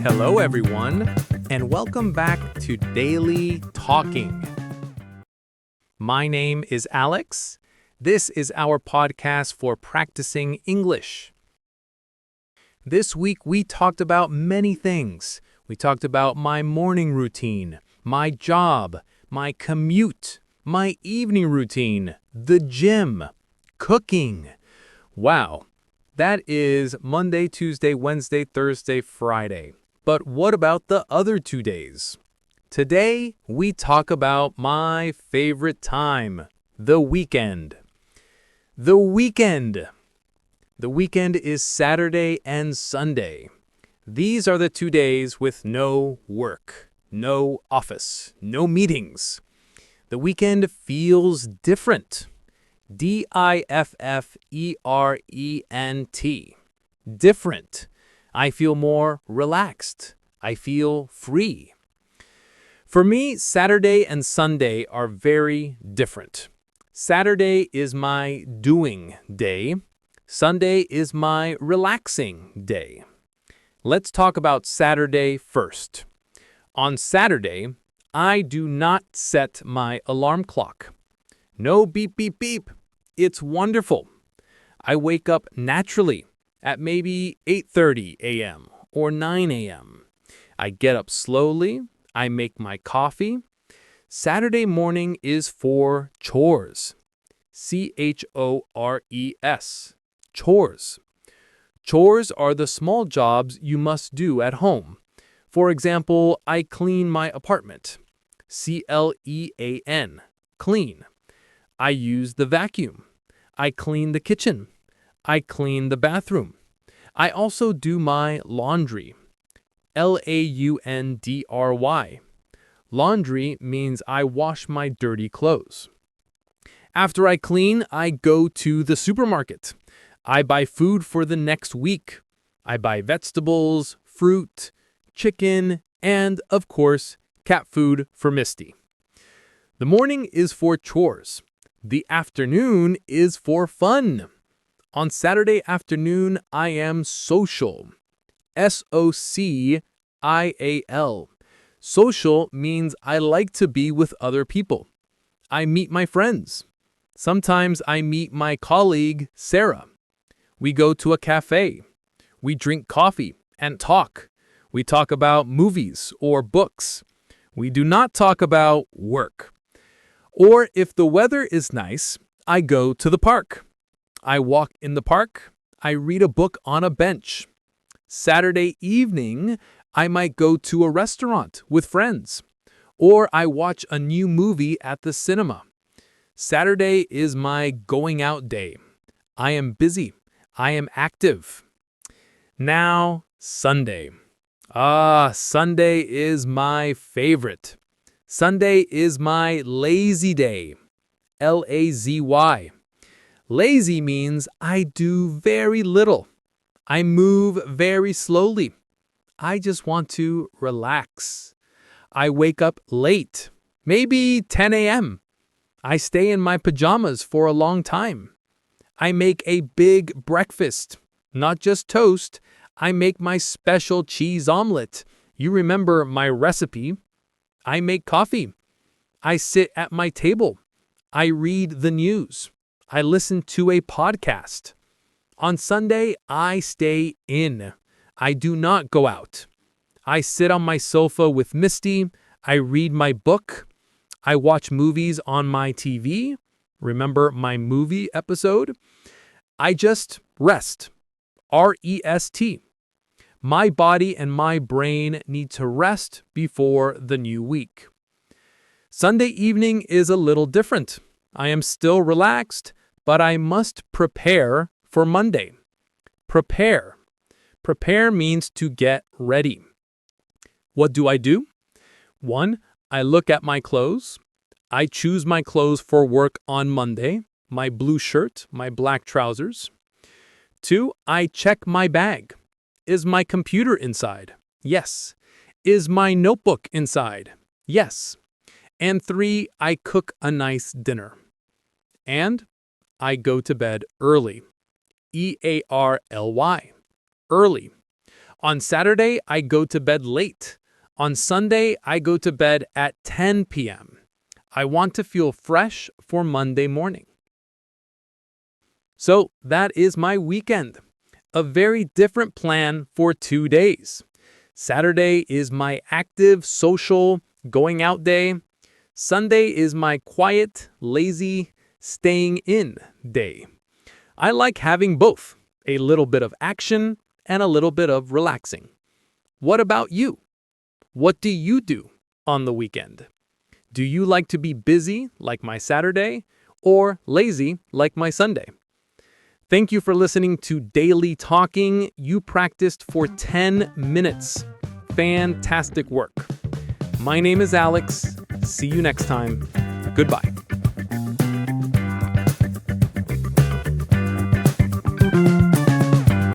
Hello, everyone, and welcome back to Daily Talking. My name is Alex. This is our podcast for practicing English. This week, we talked about many things. We talked about my morning routine, my job, my commute, my evening routine, the gym, cooking. Wow, that is Monday, Tuesday, Wednesday, Thursday, Friday. But what about the other 2 days? Today, we talk about my favorite time, the weekend. The weekend. The weekend is Saturday and Sunday. These are the 2 days with no work, no office, no meetings. The weekend feels different. D-I-F-F-E-R-E-N-T. Different. I feel more relaxed. I feel free. For me, Saturday and Sunday are very different. Saturday is my doing day. Sunday is my relaxing day. Let's talk about Saturday first. On Saturday, I do not set my alarm clock. No beep, beep, beep. It's wonderful. I wake up naturally at maybe 8:30 a.m. or 9 a.m. I get up slowly. I make my coffee. Saturday morning is for chores. C-H-O-R-E-S. Chores. Chores are the small jobs you must do at home. For example, I clean my apartment. C-L-E-A-N. Clean. I use the vacuum. I clean the kitchen. I clean the bathroom. I also do my laundry. L-A-U-N-D-R-Y. Laundry means I wash my dirty clothes. After I clean, I go to the supermarket. I buy food for the next week. I buy vegetables, fruit, chicken, and, of course, cat food for Misty. The morning is for chores. The afternoon is for fun. On Saturday afternoon, I am social. S-O-C-I-A-L. Social means I like to be with other people. I meet my friends. Sometimes I meet my colleague, Sarah. We go to a cafe. We drink coffee and talk. We talk about movies or books. We do not talk about work. Or if the weather is nice, I go to the park. I walk in the park. I read a book on a bench. Saturday evening, I might go to a restaurant with friends. Or I watch a new movie at the cinema. Saturday is my going out day. I am busy. I am active. Now, Sunday. Sunday is my favorite. Sunday is my lazy day. L-A-Z-Y. Lazy means I do very little. I move very slowly. I just want to relax. I wake up late, maybe 10 a.m. I stay in my pajamas for a long time. I make a big breakfast, not just toast. I make my special cheese omelet. You remember my recipe. I make coffee. I sit at my table. I read the news. I listen to a podcast. On Sunday, I stay in. I do not go out. I sit on my sofa with Misty. I read my book. I watch movies on my TV. Remember my movie episode? I just rest. R-E-S-T. My body and my brain need to rest before the new week. Sunday evening is a little different. I am still relaxed, but I must prepare for Monday. Prepare. Prepare means to get ready. What do? 1. I look at my clothes. I choose my clothes for work on Monday. My blue shirt, my black trousers. 2. I check my bag. Is my computer inside? Yes. Is my notebook inside? Yes. And 3, I cook a nice dinner. And I go to bed early. EARLY. Early. On Saturday, I go to bed late. On Sunday, I go to bed at 10 p.m. I want to feel fresh for Monday morning. So that is my weekend. A very different plan for 2 days. Saturday is my active, social, going out day. Sunday is my quiet, lazy, staying in day. I like having both, a little bit of action and a little bit of relaxing. What about you? What do you do on the weekend? Do you like to be busy like my Saturday or lazy like my Sunday? Thank you for listening to Daily Talking. You practiced for 10 minutes. Fantastic work. My name is Alex. See you next time. Goodbye.